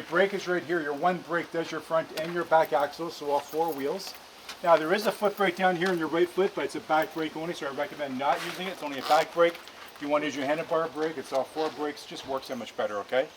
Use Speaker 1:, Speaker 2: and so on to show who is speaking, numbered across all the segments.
Speaker 1: brake is right here. Your one brake does your front and your back axles, so all 4 wheels. Now there is a foot brake down here in your right foot, but it's a back brake only, so I recommend not using it. It's only a back brake. If you want to use your handlebar brake, it's all 4 brakes. It just works that much better, okay?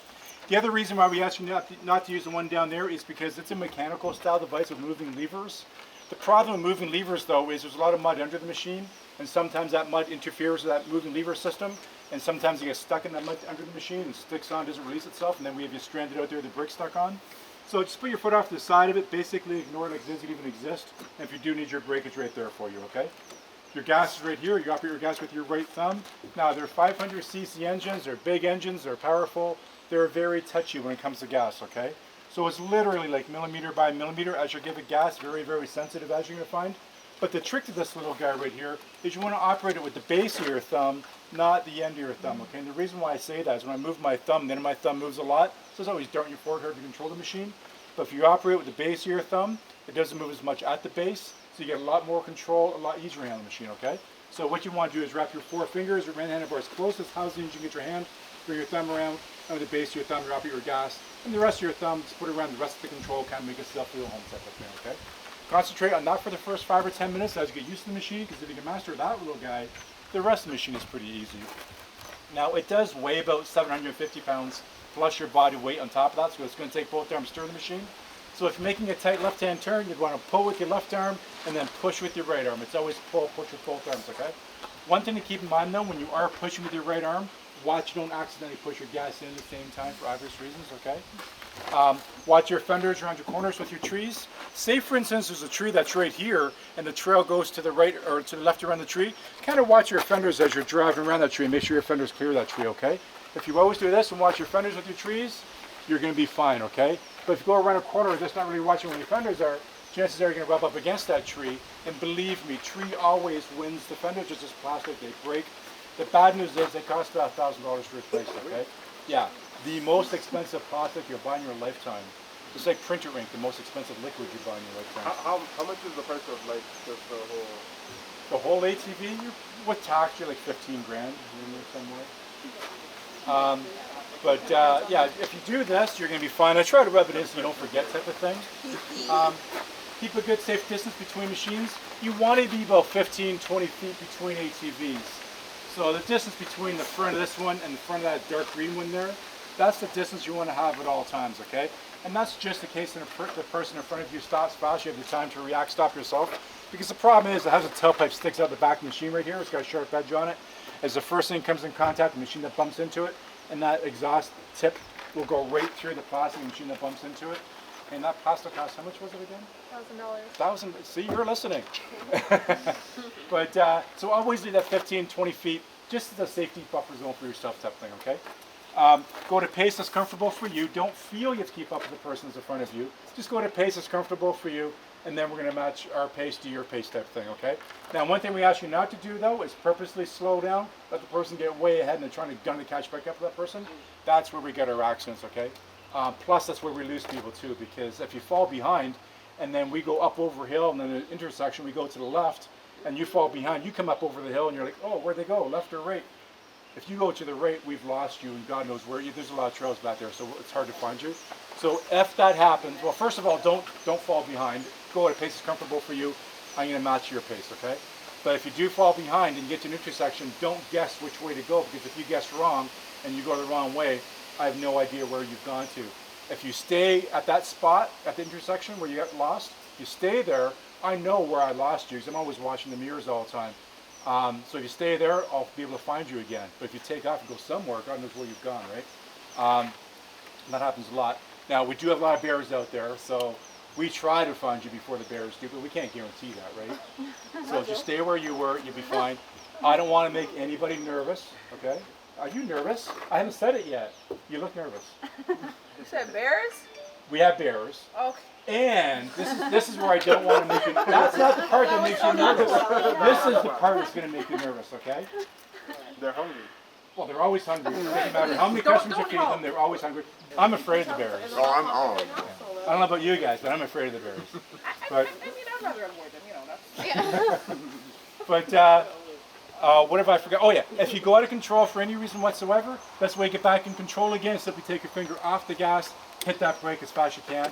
Speaker 1: The other reason why we ask you not to use the one down there is because it's a mechanical style device with moving levers. The problem with moving levers though is there's a lot of mud under the machine, and sometimes that mud interferes with that moving lever system, and sometimes you get stuck in that mud under the machine and sticks on, doesn't release itself, and then we have you stranded out there with the brake stuck on. So just put your foot off to the side of it, basically ignore it like it doesn't even exist, and if you do need your brake, it's right there for you, okay? Your gas is right here. You operate your gas with your right thumb. Now they're 500cc engines, they're big engines, they're powerful, they're very touchy when it comes to gas, okay? So it's literally like millimeter by millimeter as you're giving gas, very, very sensitive as you're going to find. But the trick to this little guy right here is you want to operate it with the base of your thumb, not the end of your thumb, okay? And the reason why I say that is when I move my thumb, then my thumb moves a lot, so it's always darting your forward hard to control the machine. But if you operate with the base of your thumb, it doesn't move as much at the base, so you get a lot more control, a lot easier to handle the machine, okay? So what you want to do is wrap your 4 fingers, your main handlebar as close as housing as you can get your hand, bring your thumb around, and with the base of your thumb, operate your gas, and the rest of your thumb, just put it around the rest of the control, kind of make yourself feel home type of thing, okay? Concentrate on that for the first 5 or 10 minutes as you get used to the machine, because if you can master that little guy, the rest of the machine is pretty easy. Now it does weigh about 750 pounds plus your body weight on top of that, so it's going to take both arms to stir the machine. So if you're making a tight left-hand turn, you'd want to pull with your left arm and then push with your right arm. It's always pull, push with both arms, okay? One thing to keep in mind though, when you are pushing with your right arm, watch you don't accidentally push your gas in at the same time for obvious reasons, okay? Watch your fenders around your corners with your trees. Say for instance there's a tree that's right here and the trail goes to the right or to the left around the tree. Kind of watch your fenders as you're driving around that tree and make sure your fenders clear that tree, okay? If you always do this and watch your fenders with your trees, you're going to be fine, okay? But if you go around a corner and just not really watching where your fenders are, chances are you're going to rub up against that tree. And believe me, tree always wins. The fenders are just plastic, they break. The bad news is they cost about $1,000 to replace, okay? Yeah, the most expensive plastic you'll buy in your lifetime. It's like printer ink, the most expensive liquid you buy in your lifetime.
Speaker 2: How much is the price of like just the whole?
Speaker 1: The whole ATV, with tax, you're like 15 grand somewhere. Yeah, if you do this, you're going to be fine. I try to rub it in so you don't forget type of thing. Keep a good safe distance between machines. You want to be about 15, 20 feet between ATVs. So the distance between the front of this one and the front of that dark green one there, that's the distance you want to have at all times, okay? And that's just in case the person in front of you stops fast, you have the time to react, stop yourself. Because the problem is it has a tailpipe sticks out the back of the machine right here. It's got a sharp edge on it. As the first thing comes in contact, the machine that bumps into it, and that exhaust tip will go right through the plastic machine that bumps into it. And that plastic cost, how much was it again?
Speaker 3: $1,000.
Speaker 1: See, you're listening. But so always do that 15, 20 feet, just as a safety buffer zone for yourself type thing, okay? Go at a pace that's comfortable for you. Don't feel you have to keep up with the person that's in front of you. Just go at a pace that's comfortable for you, and then we're going to match our pace to your pace type thing, okay? Now, one thing we ask you not to do, though, is purposely slow down, let the person get way ahead and they're trying to catch back up to that person. That's where we get our accidents, okay? Plus, that's where we lose people, too, because if you fall behind, and then we go up over a hill, and then an intersection, we go to the left, and you fall behind, you come up over the hill, and you're like, oh, where'd they go, left or right? If you go to the right, we've lost you, and God knows where. There's a lot of trails back there, so it's hard to find you. So if that happens, well, first of all, don't fall behind. Go at a pace that's comfortable for you. I'm going to match your pace, okay? But if you do fall behind and you get to an intersection, don't guess which way to go, because if you guess wrong and you go the wrong way, I have no idea where you've gone to. If you stay at that spot, at the intersection where you got lost, you stay there, I know where I lost you, because I'm always watching the mirrors all the time. So if you stay there, I'll be able to find you again. But if you take off and go somewhere, God knows where you've gone, right? That happens a lot. Now, we do have a lot of bears out there, so we try to find you before the bears do, but we can't guarantee that, right? So if you stay where you were, you'll be fine. I don't want to make anybody nervous, okay? Are you nervous? I haven't said it yet. You look nervous.
Speaker 3: You said bears?
Speaker 1: We have bears.
Speaker 3: Okay.
Speaker 1: And this is where I don't want to make you. That's not the part that makes you nervous. This is the part that's going to make you nervous, okay?
Speaker 2: They're hungry.
Speaker 1: Well, they're always hungry. It doesn't matter how many customers you feed them, they're always hungry. I'm afraid of the bears.
Speaker 2: Oh,
Speaker 1: I don't know about you guys, but I'm afraid of the bears. But,
Speaker 3: I mean, I'd rather avoid them, you know. That's...
Speaker 1: but what have I forgot? Oh yeah, if you go out of control for any reason whatsoever, that's why you get back in control again. Simply take your finger off the gas, hit that brake as fast as you can.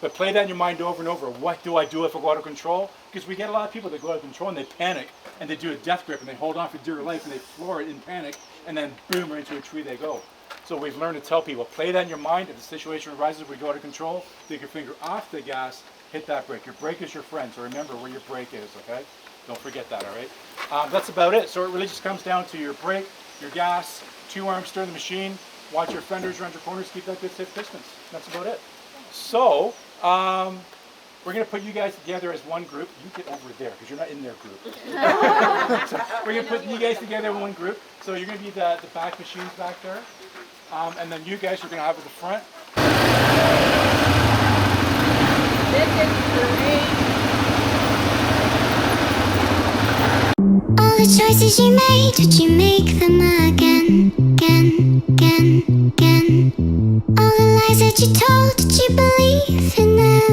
Speaker 1: But play that in your mind over and over. What do I do if I go out of control? Because we get a lot of people that go out of control and they panic and they do a death grip and they hold on for dear life and they floor it in panic and then boom, right into a tree they go. So we've learned to tell people, play that in your mind. If the situation arises, we go out of control, take your finger off the gas, hit that brake. Your brake is your friend, so remember where your brake is, okay? Don't forget that, all right? That's about it. So it really just comes down to your brake, your gas, 2 arms steer the machine, watch your fenders around your corners, keep that good safe distance. That's about it. So, we're going to put you guys together as one group. You get over there because you're not in their group. So we're going to put you guys together in one group. So you're going to be the back machines back there. And then you guys are going to have at the front.
Speaker 4: All the choices you made, would you make them again, again, again, again? All the lies that you told, did you believe in them?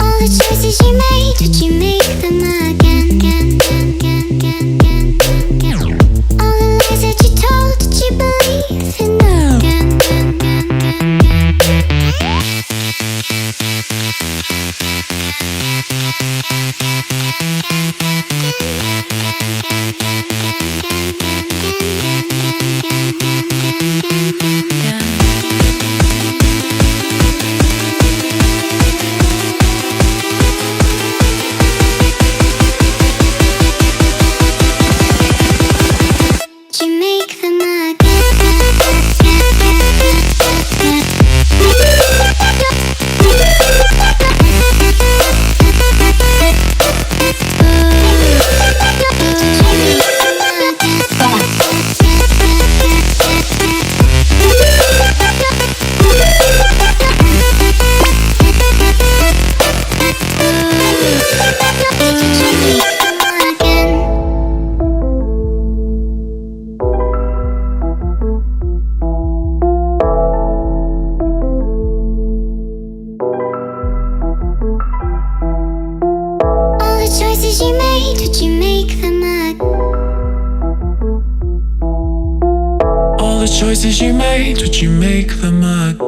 Speaker 4: All the choices you made, would you make them again, again, again, again, again, again? All the lies that you told, did you believe in them? Again, again, again, again, again.
Speaker 5: Choices you made, would you make them again?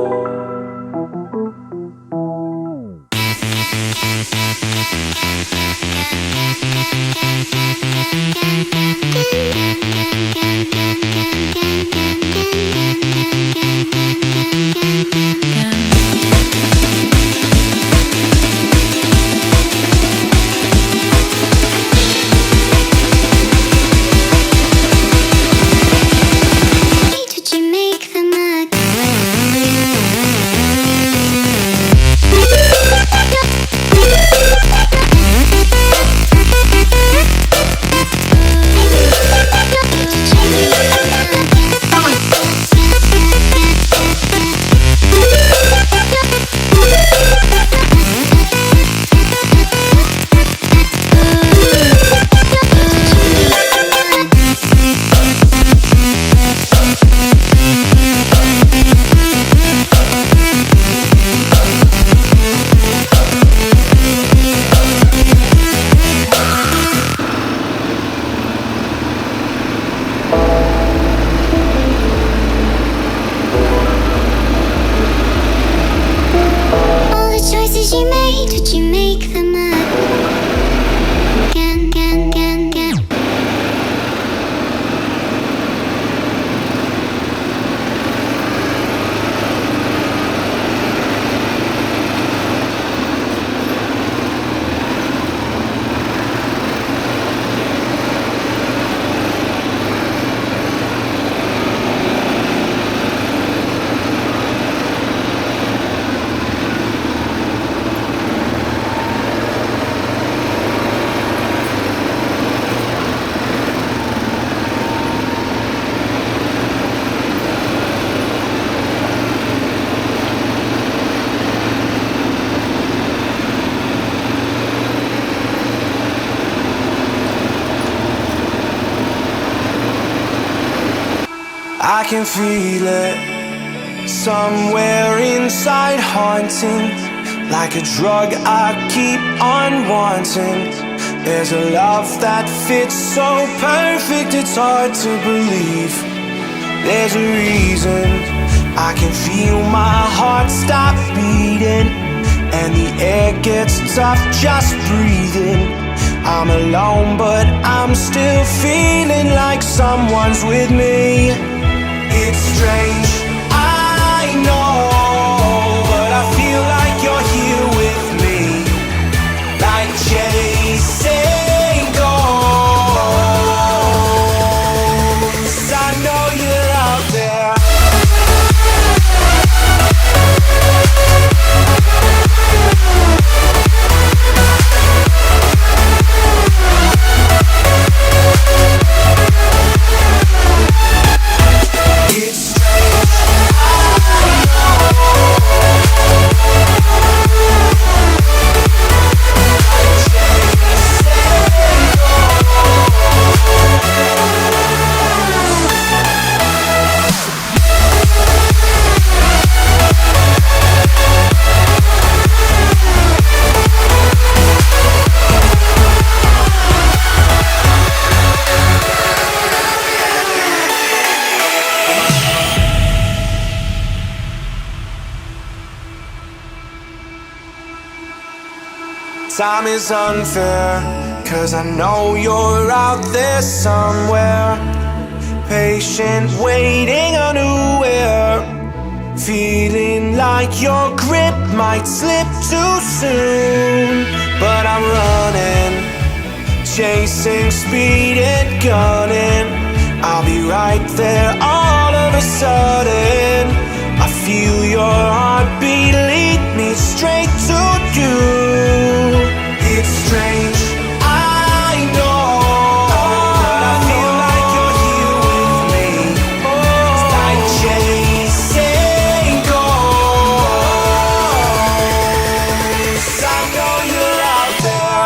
Speaker 6: I can feel it somewhere inside, haunting like a drug I keep on wanting. There's a love that fits so perfect, it's hard to believe. there's a reason. I can feel my heart stop beating, and the air gets tough just breathing. I'm alone, but I'm still feeling like someone's with me. It's strange, I know, but I feel like you're here with me, like chasing ghosts. I know you're out there. Time is unfair, 'cause I know you're out there somewhere, patient, waiting unaware, feeling like your grip might slip too soon. But I'm running, chasing speed and gunning. I'll be right there all of a sudden. I feel your heartbeat lead me straight to you. It's strange, I know, but I feel like you're here with me. It's like chasing ghosts. I know you're out there.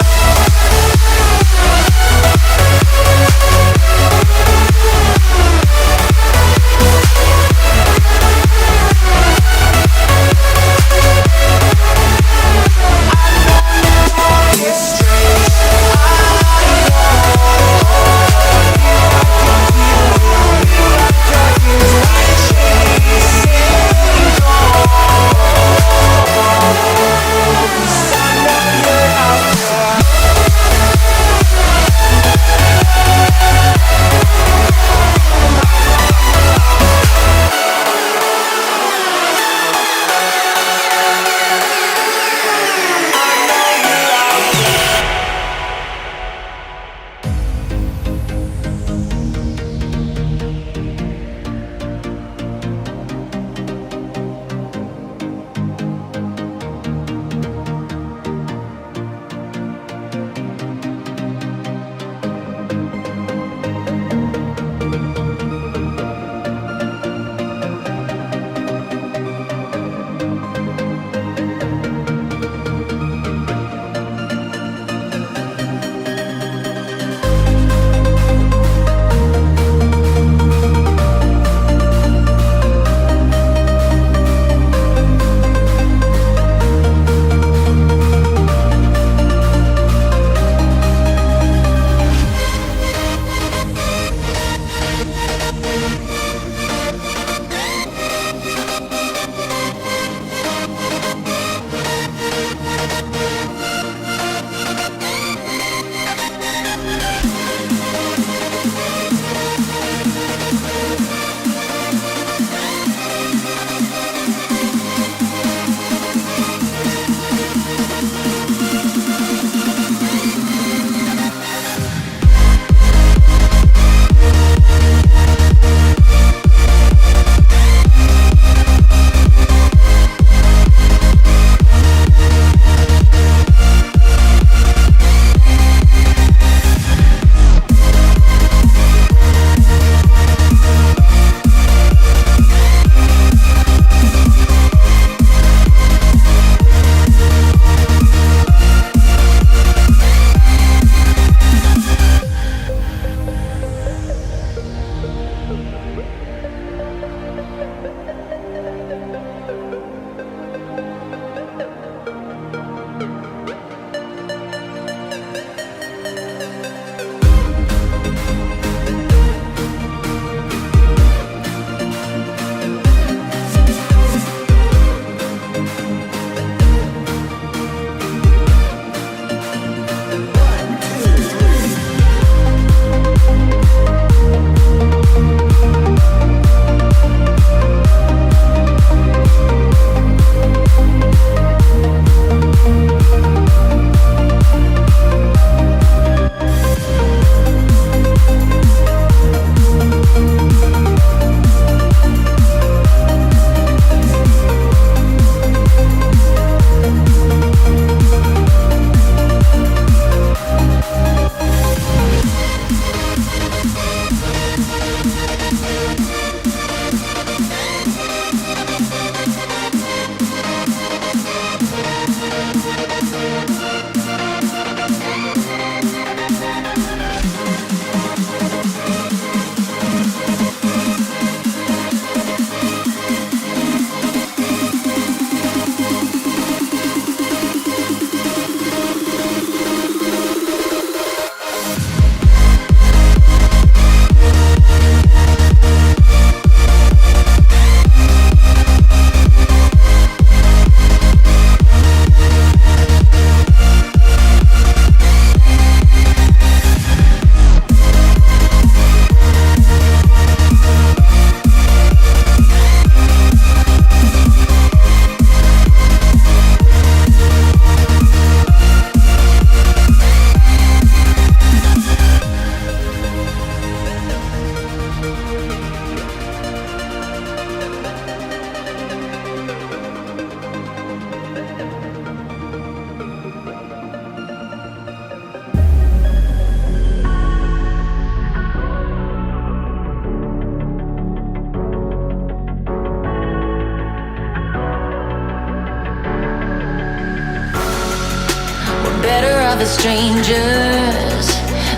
Speaker 7: of strangers.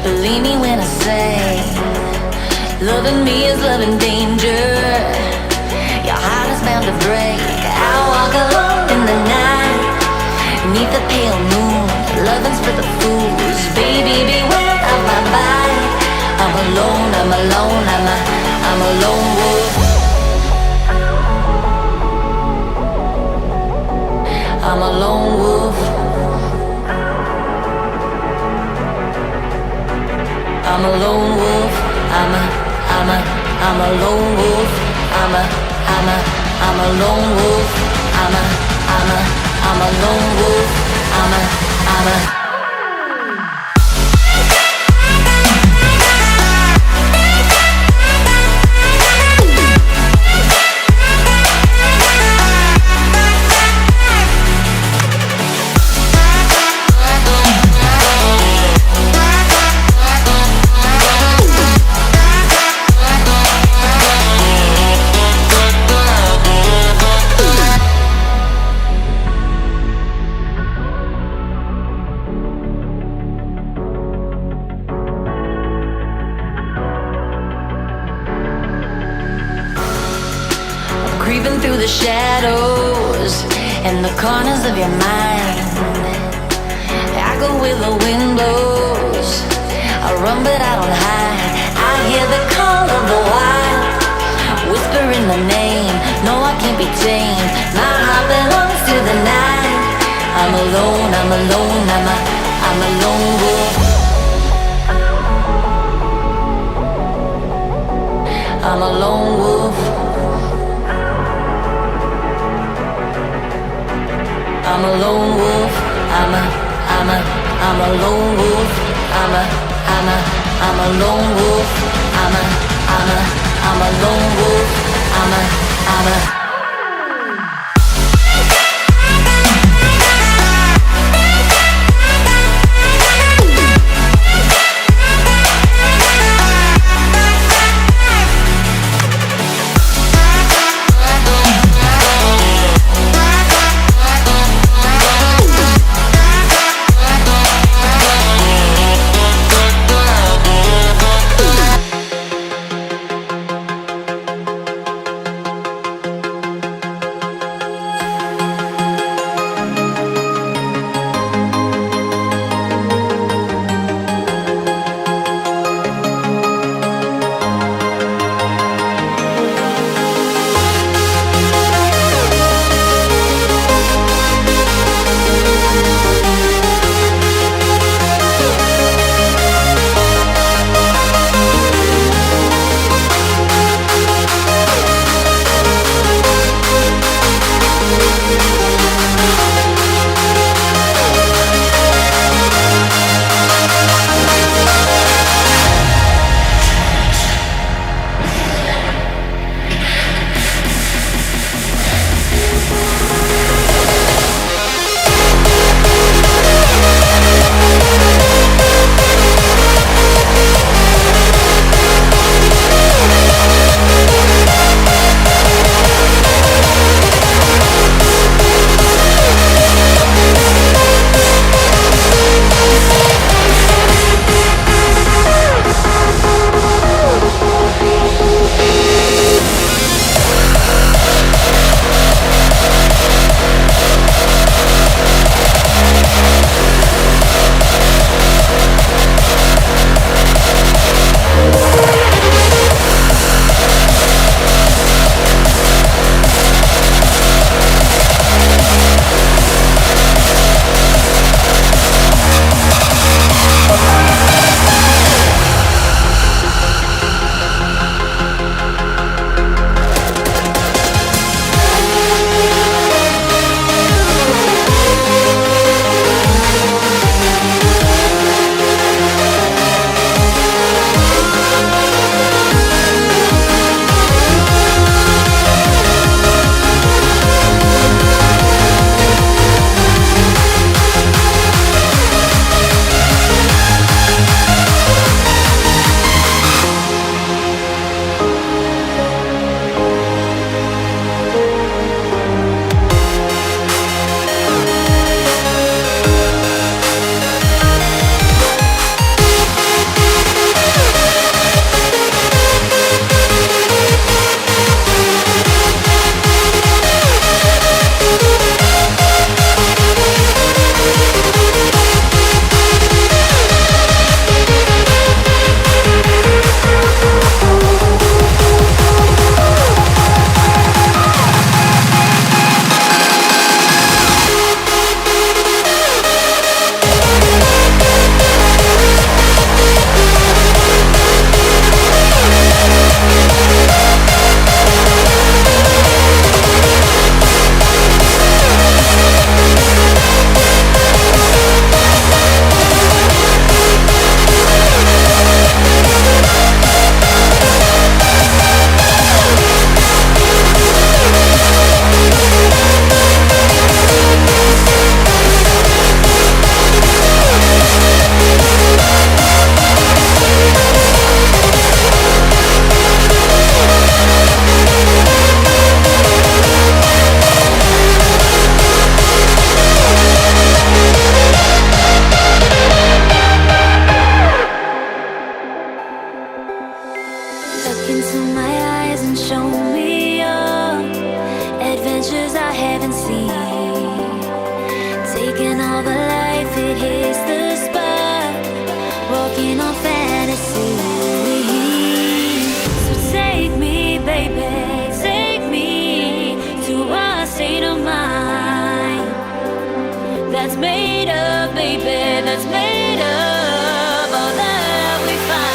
Speaker 7: Believe me when I say, loving me is loving danger. Your heart is bound to break. I walk alone in the night, neath the pale moon. Loving's for the fools. Baby, beware of my bite. I'm alone, I'm alone, I'm a lone wolf. I'm a lone wolf. I'm a lone wolf. I'm a lone wolf. I'm a lone wolf. I'm a lone wolf. I'm a creeping through the shadows and the corners of your mind. I go where the wind blows. I run but I don't hide. I hear the call of the wild, whispering the name. No, I can't be tamed. My heart belongs to the night. I'm alone, I'm alone, I'm a lone wolf. I'm a lone wolf. I'm a lone wolf. I'm a lone wolf. I'm a lone wolf. I'm a lone wolf. I'm a taking all the life, it hits the spot. Walking on fantasy. So take me, baby, take me to a state of mind that's made up, baby, that's made up all that we find.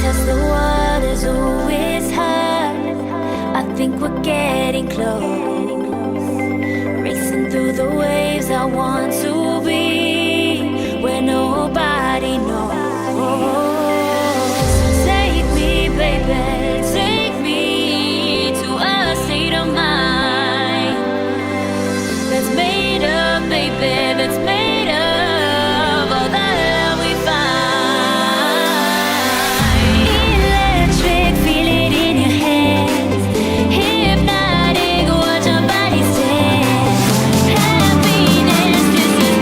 Speaker 7: Test the waters, oh, it's hard. I think we're getting close. Racing through the waves, I want to be where nobody knows. So take me, baby, take me to a state of mind that's made up, baby, that's made of all that we find. Hypnotic, watch our bodies dance. Happiness, this is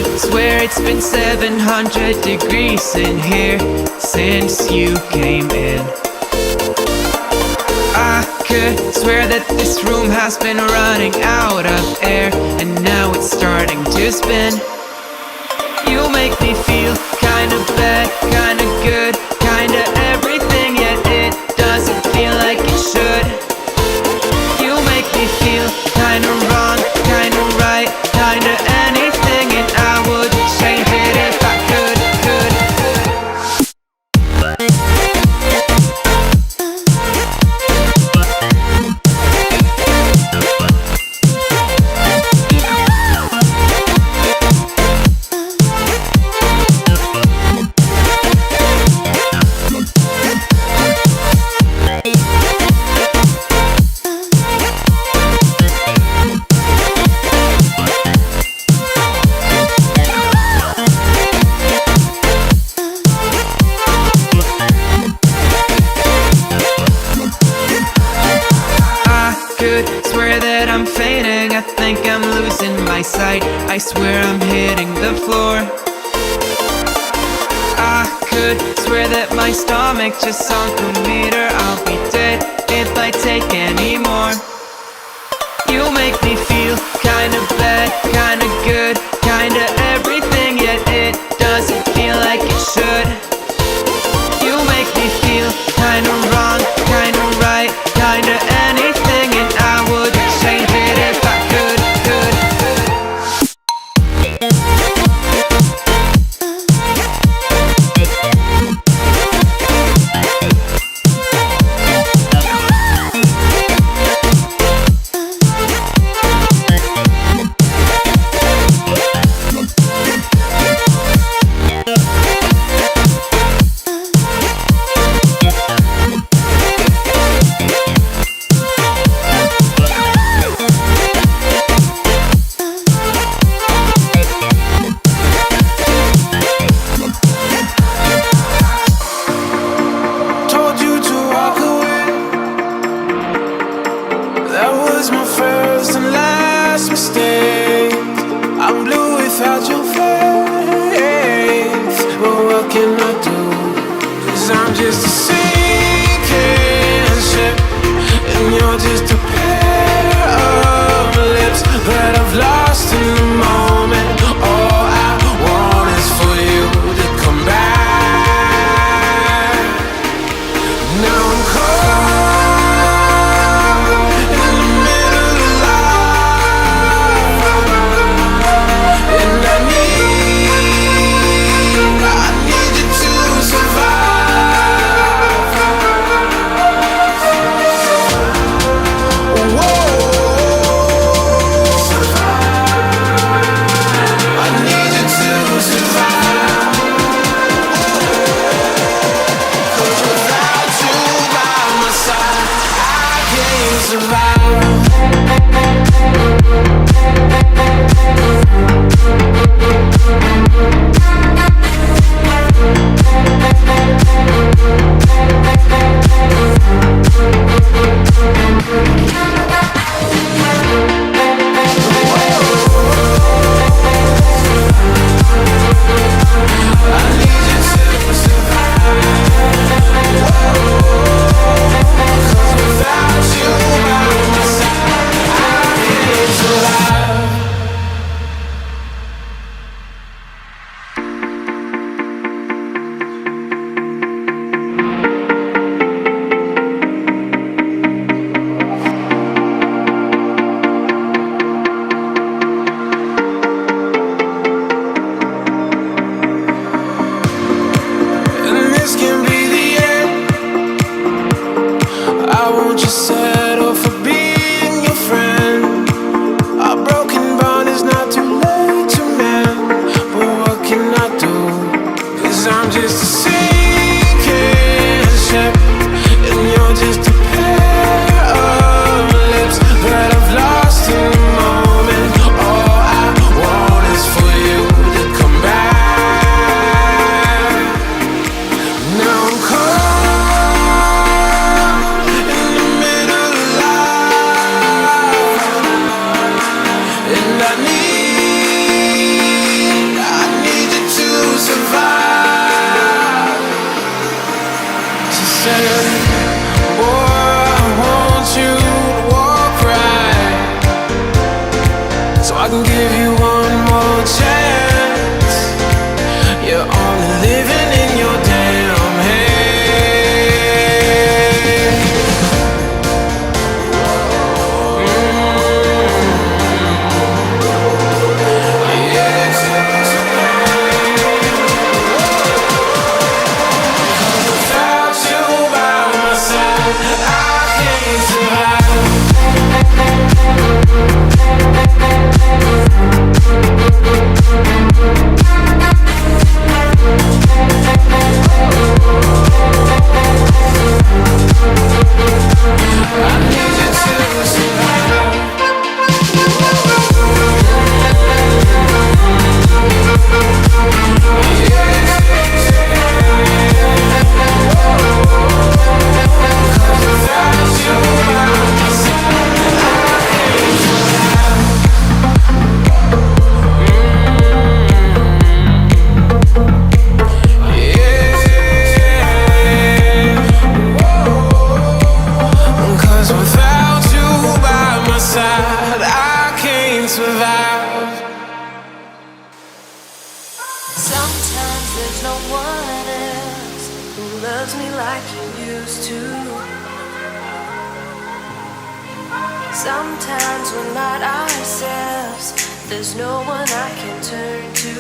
Speaker 8: could swear it's been 700 degrees in here since you came in. I could swear that this room has been running out of air, and now it's starting to spin. You make me feel kinda bad, kinda good, kinda everything, yet it doesn't feel like it should. You make me feel kinda wrong, kinda right, kinda anything, and I would change it if I could. Swear that I'm fainting, I think I'm losing my sight, I swear I'm hitting the floor. I could swear that my stomach just sunk a meter, I'll be dead if I take any more. You make me feel kinda bad, kinda good, kinda everything, yet it doesn't feel like it should. You make me feel kinda wrong, kinda right, kinda anything, and I would change it if I could.
Speaker 6: I'm just a sinking ship, and you're just a pair of lips that I've lost in the moment. All I want is for you to come back. Now I'm caught in the middle of life, and I need you to survive. give you one more chance. You're only living in your damn head. Without you by my side, I can't survive. Cause without you by my side, I can't survive.
Speaker 7: Sometimes there's no one else who loves me like you used to. Sometimes we're not ourselves, there's no one I can turn to.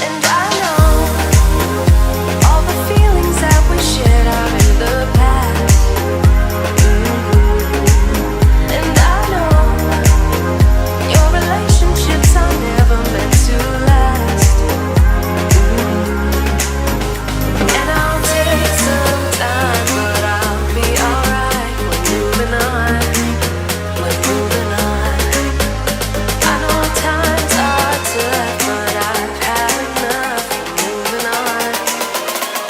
Speaker 7: And I know all the feelings that we shared are in the past. And I know your relationships are never meant to last. And I'll take some time, but I'll be alright. We're moving on. We're moving on. I know times are tough, but I've had enough. We're moving on.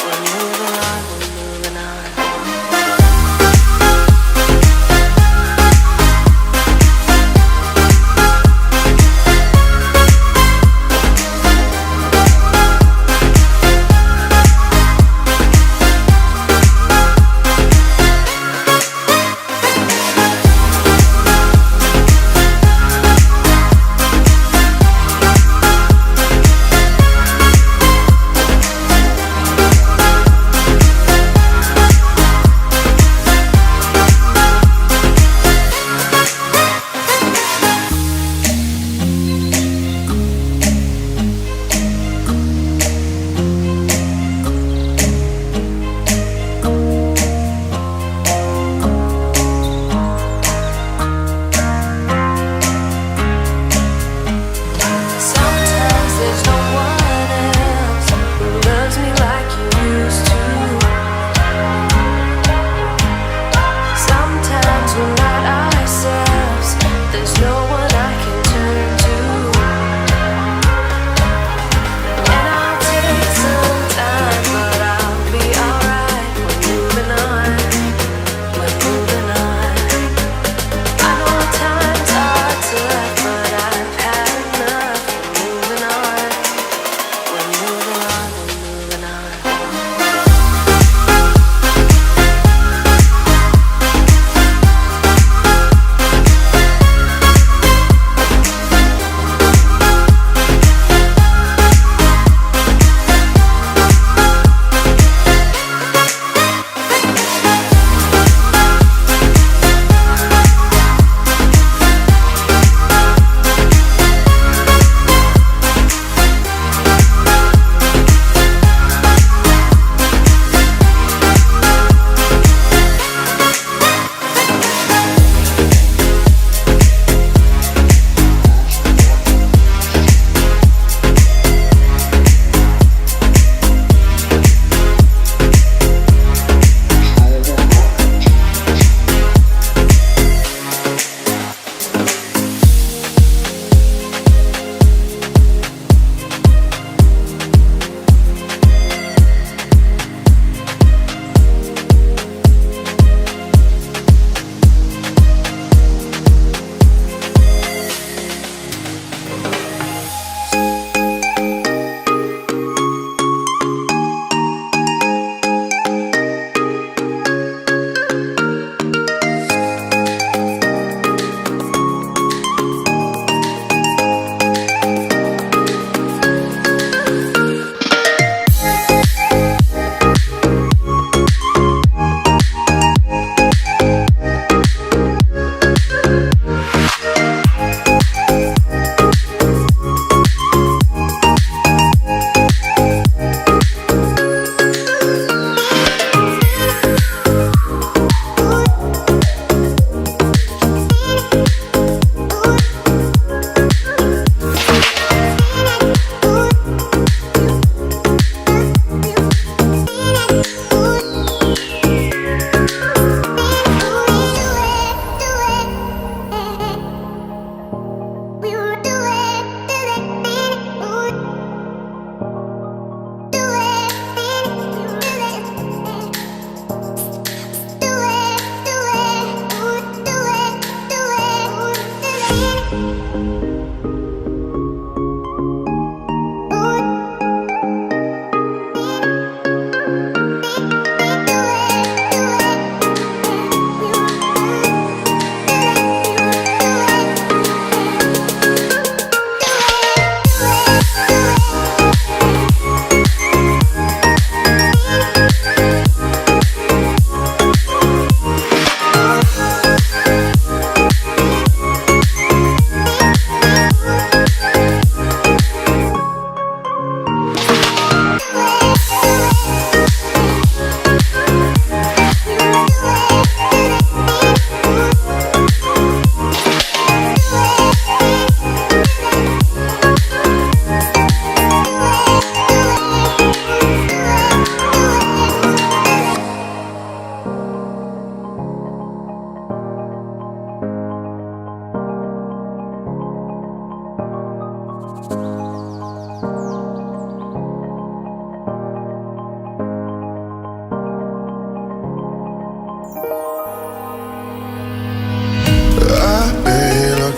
Speaker 7: We're moving on. We're moving on.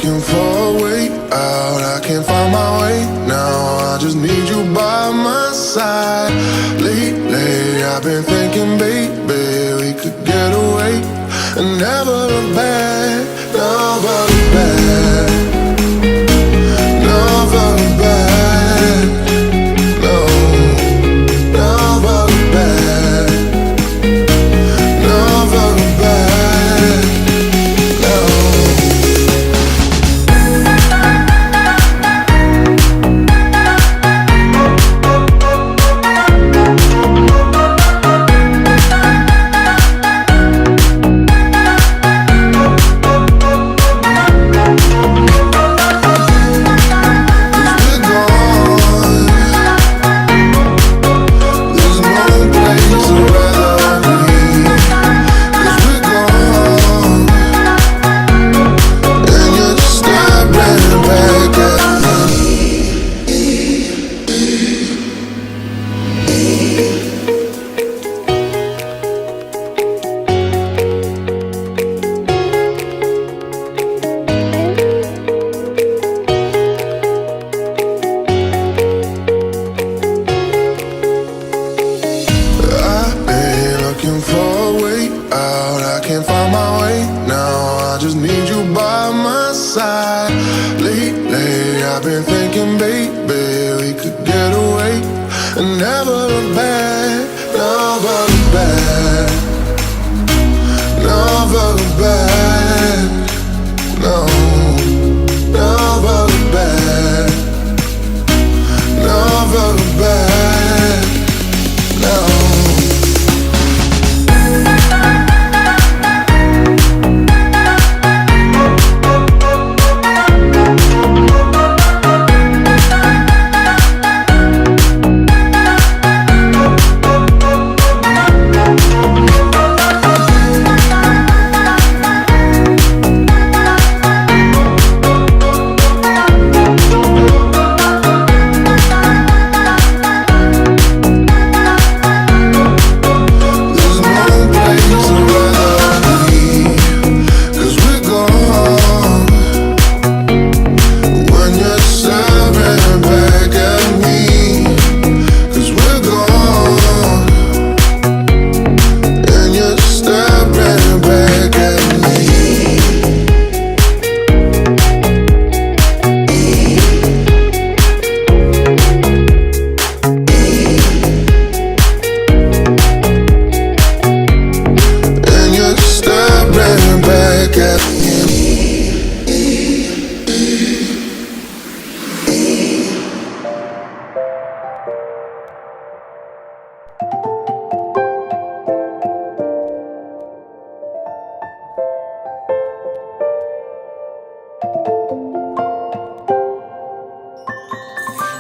Speaker 6: looking for a way out. I can't find my way now. I just need you by my side. Lately, I've been thinking, baby, we could get away and never look back, never look back, never look back, no, never look back, never look back, no.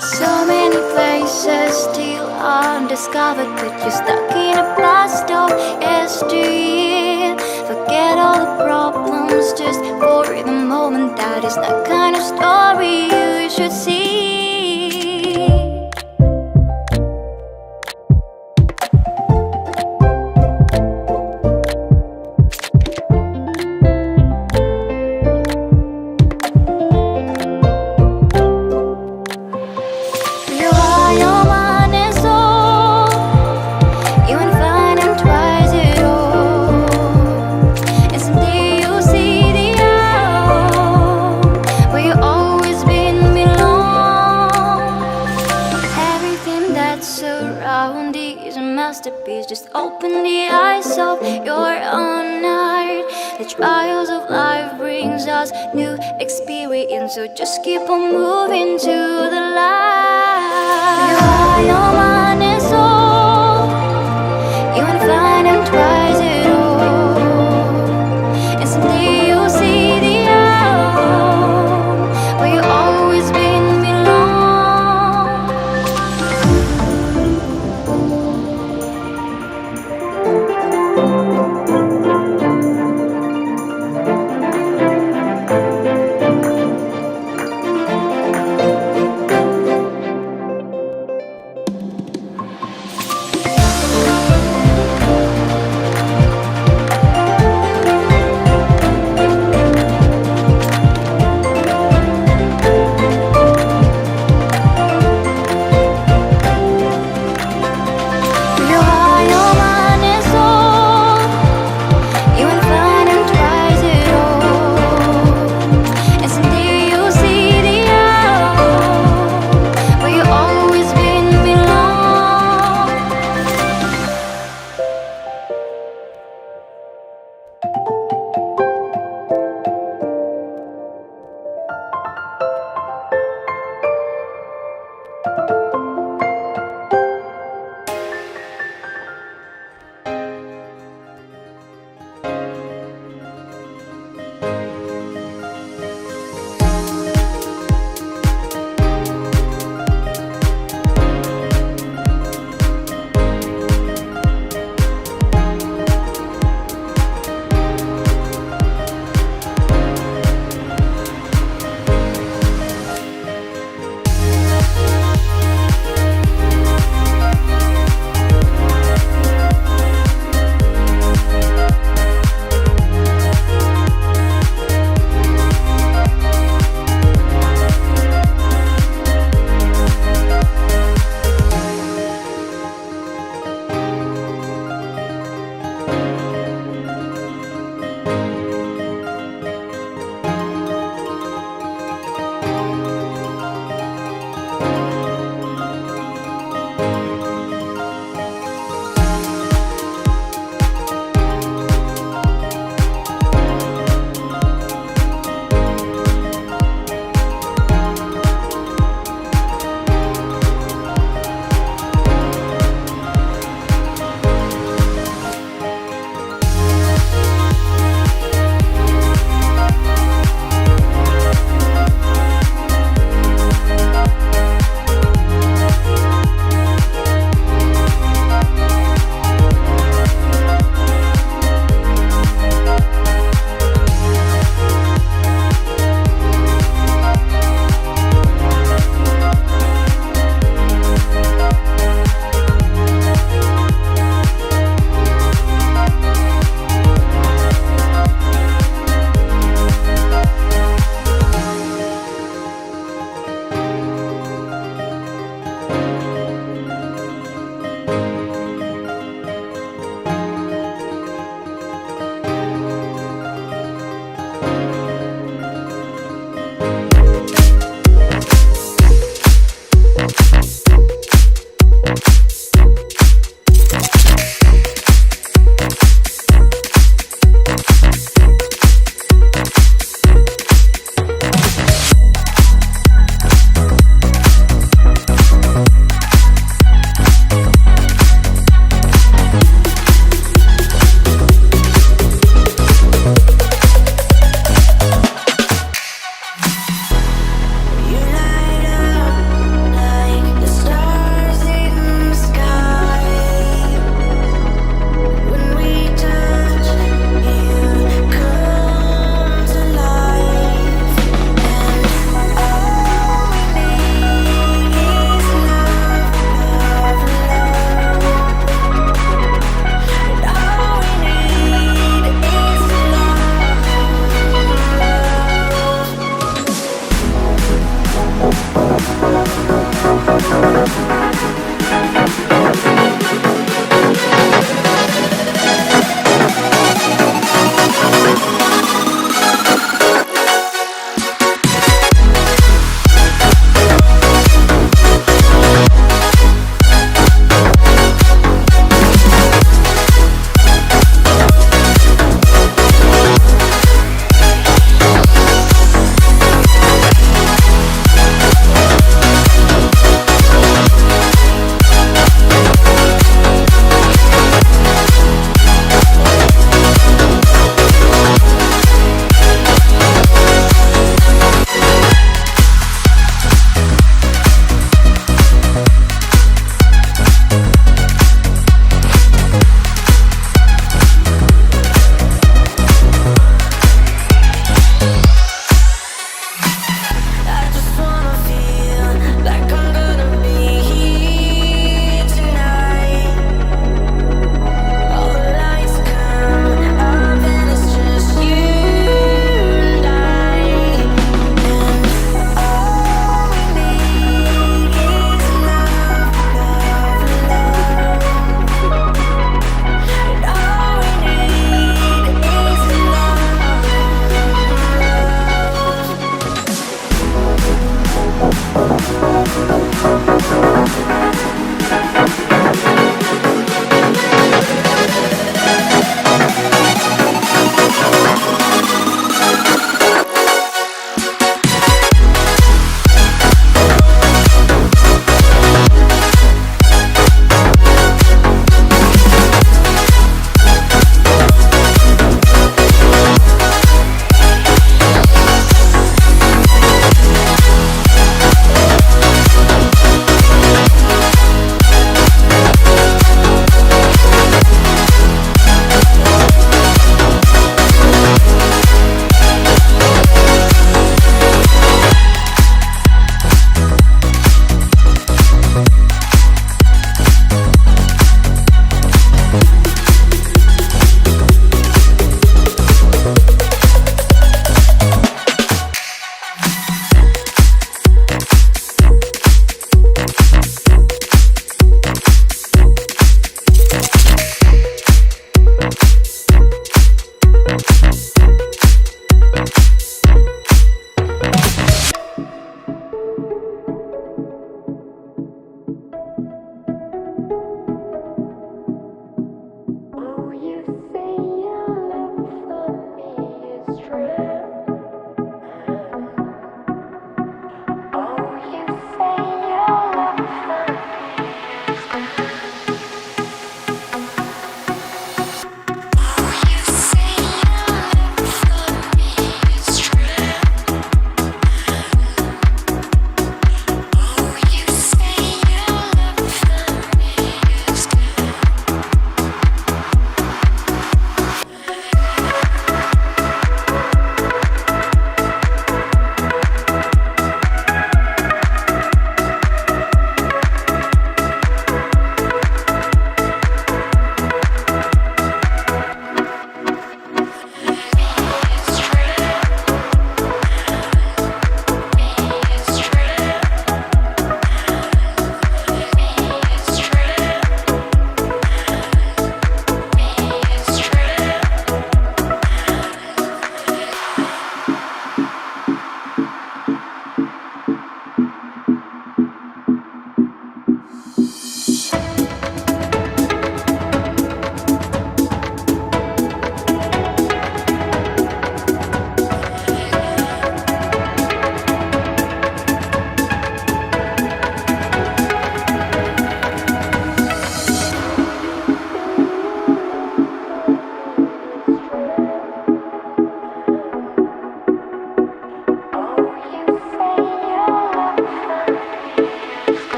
Speaker 4: So many places still undiscovered, but you're stuck in a blast of yesteryear. Forget all the problems just for the moment. That is the kind of story you should see. Just open the eyes of your own heart. The trials of life brings us new experience, so just keep on moving to the light. Your mind and soul, you wanna find and try.